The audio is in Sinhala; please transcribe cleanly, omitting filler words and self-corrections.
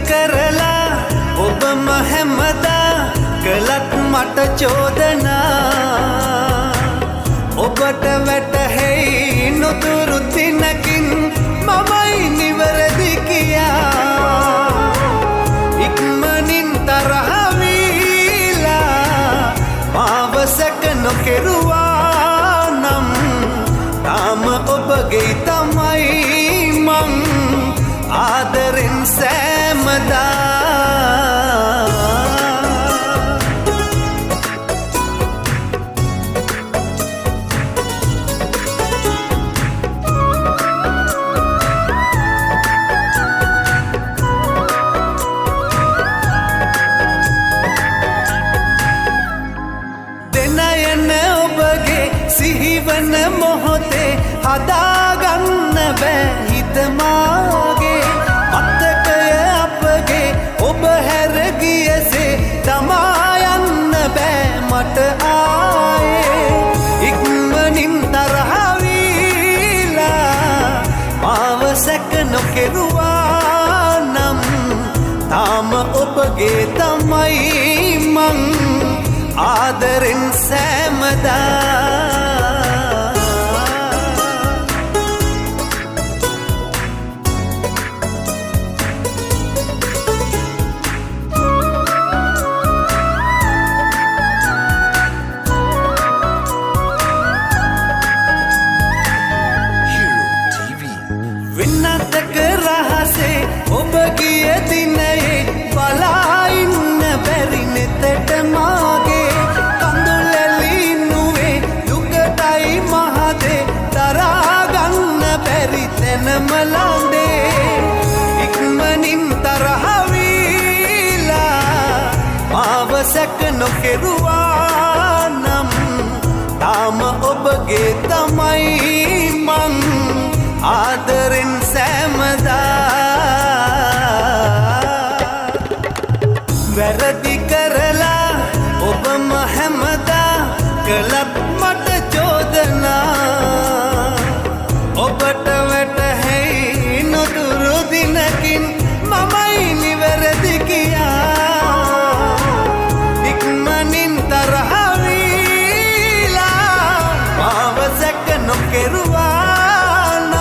කරලා ඔබම හැමදා කළත් මට චෝදනා ඔබට වැටහෙයි නොතුරු තිනකින් මමයි නිවැරදි කියා ඉක්මනින් තරහ වීලා මාව සැක නොකෙරුවා නම් තාම ඔබගේ තමයි මං ආදරෙන් සෑමදා සිහිවන මොහොතේ හදාගන්න බෑ හිතමාගේ මතකය අපගේ ඔබ හැරගියසේ තමායන්න බෑ මට ආයේ ඉක්මනින් තරහවීලා මාව සැක නොකෙරුවා නම් තාම ඔබගේ තමයි මං ආදරෙන් සෑමදා වෙන්නතක රහසේ ඔබ ගිය දිනයේ බලා ඉන්න බැරි නෙතට මාගේ කඳුලැලි නුවේ දුකටයි මහදේ තරහගන්න බැරි තැනම ලඳේ ඉක්මනින් තරහවීලා මාව සැක නොකෙරුවා නම් තාම ඔබගේ තමයි මං ආදරෙන්